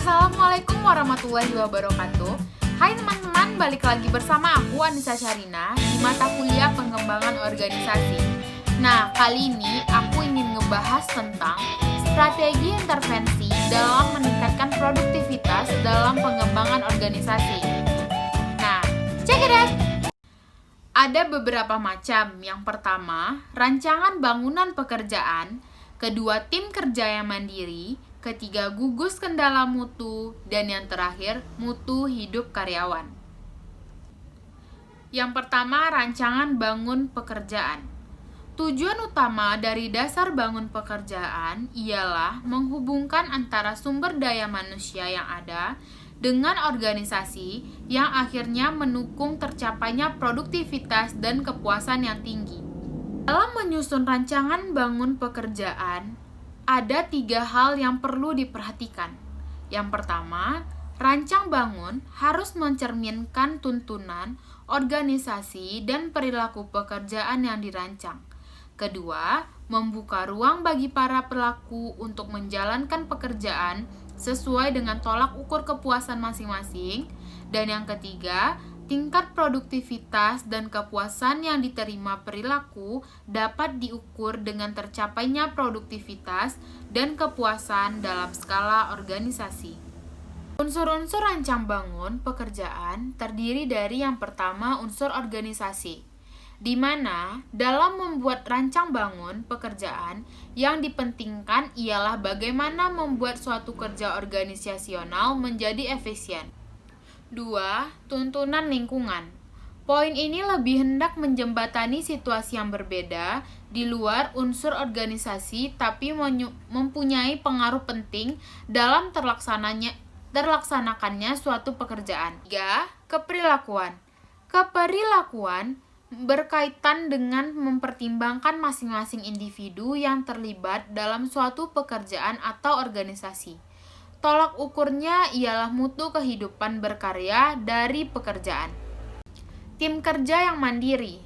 Assalamualaikum warahmatullahi wabarakatuh. Hai teman-teman, balik lagi bersama aku Anissa Syarina di mata kuliah pengembangan organisasi. Nah, kali ini aku ingin ngebahas tentang strategi intervensi dalam meningkatkan produktivitas dalam pengembangan organisasi. Nah, check it out! Ada beberapa macam. Yang pertama, rancangan bangunan pekerjaan. Kedua, tim kerja yang mandiri. Ketiga, gugus kendala mutu. Dan yang terakhir, mutu hidup karyawan. Yang pertama, rancangan bangun pekerjaan. Tujuan utama dari dasar bangun pekerjaan ialah menghubungkan antara sumber daya manusia yang ada dengan organisasi yang akhirnya mendukung tercapainya produktivitas dan kepuasan yang tinggi. Dalam menyusun rancangan bangun pekerjaan, ada 3 hal yang perlu diperhatikan. Yang pertama, rancang bangun harus mencerminkan tuntunan, organisasi, dan perilaku pekerjaan yang dirancang. Kedua, membuka ruang bagi para pelaku untuk menjalankan pekerjaan sesuai dengan tolak ukur kepuasan masing-masing. Dan yang ketiga, tingkat produktivitas dan kepuasan yang diterima perilaku dapat diukur dengan tercapainya produktivitas dan kepuasan dalam skala organisasi. Unsur-unsur rancang bangun pekerjaan terdiri dari yang pertama unsur organisasi, di mana dalam membuat rancang bangun pekerjaan yang dipentingkan ialah bagaimana membuat suatu kerja organisasional menjadi efisien. 2. Tuntunan lingkungan. Poin ini lebih hendak menjembatani situasi yang berbeda di luar unsur organisasi tapi mempunyai pengaruh penting dalam terlaksanakannya suatu pekerjaan. 3. Keperilakuan. Keperilakuan berkaitan dengan mempertimbangkan masing-masing individu yang terlibat dalam suatu pekerjaan atau organisasi. Tolak ukurnya ialah mutu kehidupan berkarya dari pekerjaan. Tim kerja yang mandiri.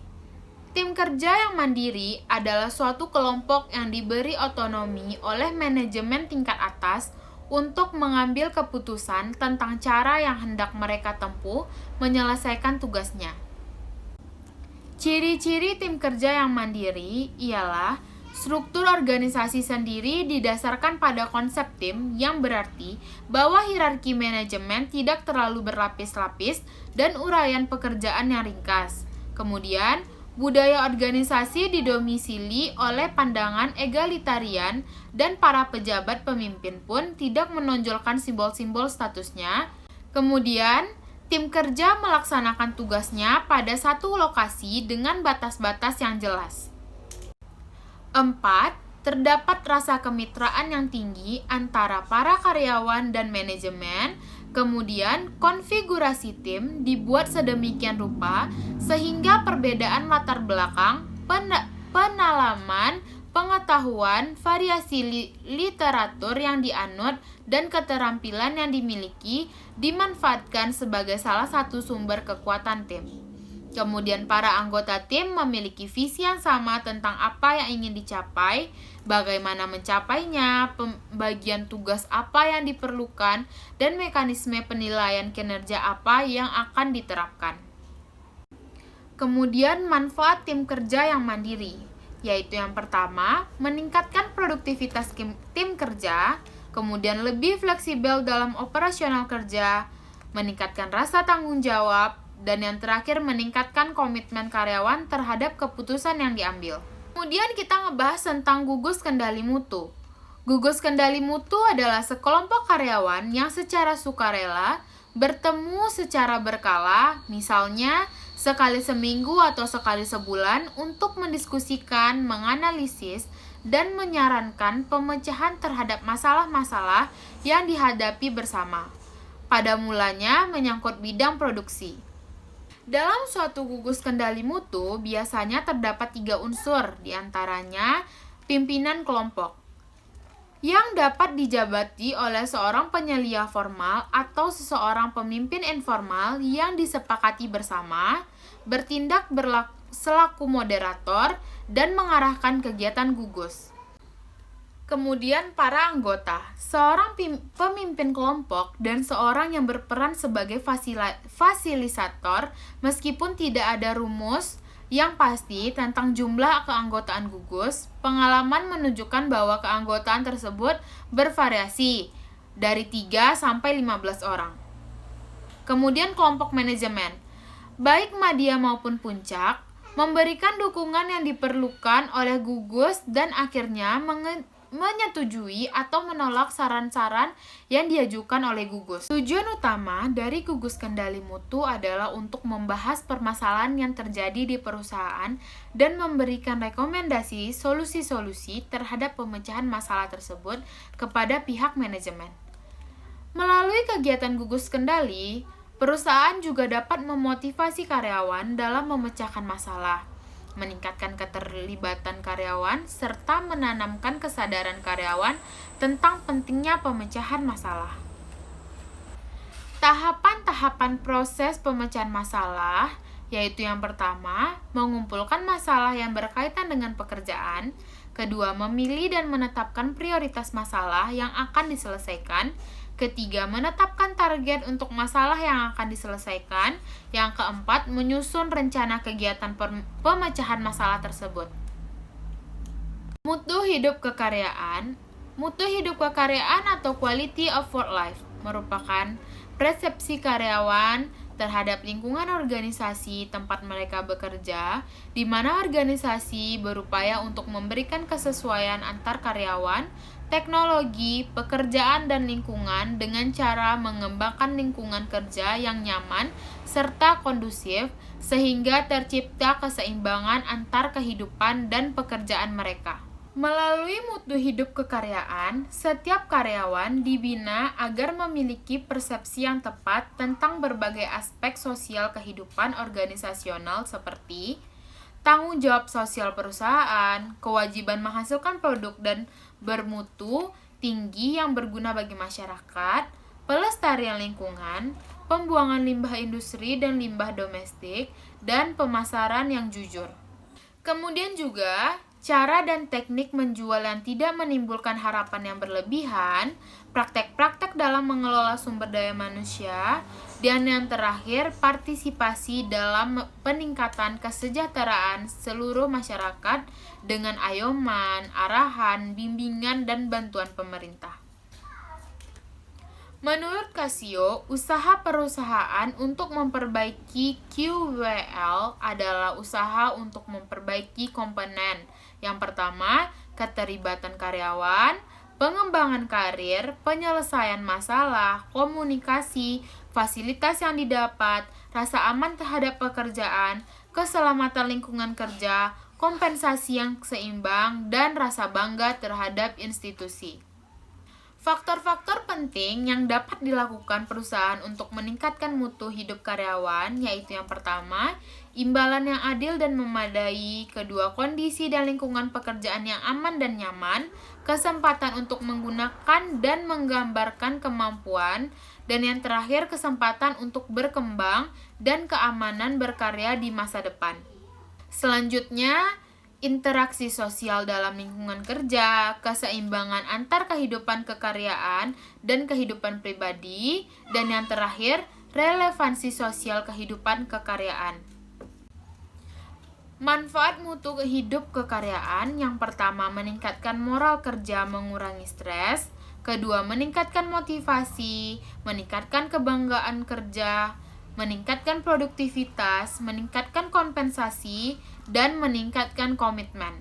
Tim kerja yang mandiri adalah suatu kelompok yang diberi otonomi oleh manajemen tingkat atas untuk mengambil keputusan tentang cara yang hendak mereka tempuh menyelesaikan tugasnya. Ciri-ciri tim kerja yang mandiri ialah struktur organisasi sendiri didasarkan pada konsep tim yang berarti bahwa hierarki manajemen tidak terlalu berlapis-lapis dan uraian pekerjaan yang ringkas. Kemudian, budaya organisasi didomisili oleh pandangan egalitarian dan para pejabat pemimpin pun tidak menonjolkan simbol-simbol statusnya. Kemudian, tim kerja melaksanakan tugasnya pada satu lokasi dengan batas-batas yang jelas. 4. Terdapat rasa kemitraan yang tinggi antara para karyawan dan manajemen. Kemudian, konfigurasi tim dibuat sedemikian rupa sehingga perbedaan latar belakang, pengalaman, pengetahuan, variasi literatur yang dianut, dan keterampilan yang dimiliki dimanfaatkan sebagai salah satu sumber kekuatan tim. Kemudian para anggota tim memiliki visi yang sama tentang apa yang ingin dicapai, bagaimana mencapainya, pembagian tugas apa yang diperlukan, dan mekanisme penilaian kinerja apa yang akan diterapkan. Kemudian manfaat tim kerja yang mandiri, yaitu yang pertama, meningkatkan produktivitas tim kerja, kemudian lebih fleksibel dalam operasional kerja, meningkatkan rasa tanggung jawab, dan yang terakhir meningkatkan komitmen karyawan terhadap keputusan yang diambil. Kemudian kita ngebahas tentang gugus kendali mutu. Gugus kendali mutu adalah sekelompok karyawan yang secara sukarela bertemu secara berkala, misalnya sekali seminggu atau sekali sebulan untuk mendiskusikan, menganalisis, dan menyarankan pemecahan terhadap masalah-masalah yang dihadapi bersama. Pada mulanya menyangkut bidang produksi. Dalam suatu gugus kendali mutu, biasanya terdapat 3 unsur, diantaranya pimpinan kelompok, yang dapat dijabati oleh seorang penyelia formal atau seseorang pemimpin informal yang disepakati bersama, bertindak selaku moderator, dan mengarahkan kegiatan gugus. Kemudian para anggota, seorang pemimpin kelompok dan seorang yang berperan sebagai fasilitator meskipun tidak ada rumus yang pasti tentang jumlah keanggotaan gugus. Pengalaman menunjukkan bahwa keanggotaan tersebut bervariasi dari 3 sampai 15 orang. Kemudian kelompok manajemen, baik media maupun puncak, memberikan dukungan yang diperlukan oleh gugus dan akhirnya menyetujui atau menolak saran-saran yang diajukan oleh gugus. Tujuan utama dari gugus kendali mutu adalah untuk membahas permasalahan yang terjadi di perusahaan dan memberikan rekomendasi solusi-solusi terhadap pemecahan masalah tersebut kepada pihak manajemen. Melalui kegiatan gugus kendali, perusahaan juga dapat memotivasi karyawan dalam memecahkan masalah, meningkatkan keterlibatan karyawan, serta menanamkan kesadaran karyawan tentang pentingnya pemecahan masalah. Tahapan-tahapan proses pemecahan masalah, yaitu yang pertama, mengumpulkan masalah yang berkaitan dengan pekerjaan, kedua, memilih dan menetapkan prioritas masalah yang akan diselesaikan, ketiga, menetapkan target untuk masalah yang akan diselesaikan. Yang keempat, menyusun rencana kegiatan pemecahan masalah tersebut. Mutu hidup kekaryaan. Mutu hidup kekaryaan atau quality of work life merupakan persepsi karyawan terhadap lingkungan organisasi tempat mereka bekerja, di mana organisasi berupaya untuk memberikan kesesuaian antar karyawan, teknologi, pekerjaan, dan lingkungan dengan cara mengembangkan lingkungan kerja yang nyaman serta kondusif sehingga tercipta keseimbangan antar kehidupan dan pekerjaan mereka. Melalui mutu hidup kekaryaan, setiap karyawan dibina agar memiliki persepsi yang tepat tentang berbagai aspek sosial kehidupan organisasional seperti tanggung jawab sosial perusahaan, kewajiban menghasilkan produk dan bermutu tinggi yang berguna bagi masyarakat, pelestarian lingkungan, pembuangan limbah industri dan limbah domestik, dan pemasaran yang jujur. Kemudian juga cara dan teknik menjual yang tidak menimbulkan harapan yang berlebihan, praktek-praktek dalam mengelola sumber daya manusia, dan yang terakhir, partisipasi dalam peningkatan kesejahteraan seluruh masyarakat dengan ayoman, arahan, bimbingan, dan bantuan pemerintah. Menurut Casio, usaha perusahaan untuk memperbaiki QWL adalah usaha untuk memperbaiki komponen. Yang pertama, keterlibatan karyawan, pengembangan karir, penyelesaian masalah, komunikasi, fasilitas yang didapat, rasa aman terhadap pekerjaan, keselamatan lingkungan kerja, kompensasi yang seimbang, dan rasa bangga terhadap institusi. Faktor-faktor penting yang dapat dilakukan perusahaan untuk meningkatkan mutu hidup karyawan yaitu yang pertama, imbalan yang adil dan memadai, kedua, kondisi dan lingkungan pekerjaan yang aman dan nyaman, kesempatan untuk menggunakan dan menggambarkan kemampuan, dan yang terakhir, kesempatan untuk berkembang dan keamanan berkarya di masa depan. Selanjutnya, interaksi sosial dalam lingkungan kerja, keseimbangan antar kehidupan kekaryaan dan kehidupan pribadi, dan yang terakhir, relevansi sosial kehidupan kekaryaan. Manfaat mutu hidup kekaryaan yang pertama meningkatkan moral kerja, mengurangi stres, kedua meningkatkan motivasi, meningkatkan kebanggaan kerja, meningkatkan produktivitas, meningkatkan kompensasi, dan meningkatkan komitmen.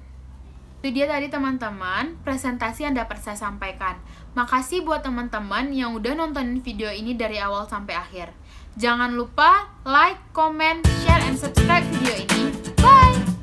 Itu dia tadi teman-teman, presentasi yang dapat saya sampaikan. Makasih buat teman-teman yang udah nontonin video ini dari awal sampai akhir. Jangan lupa like, comment, share, and subscribe video ini. Bye!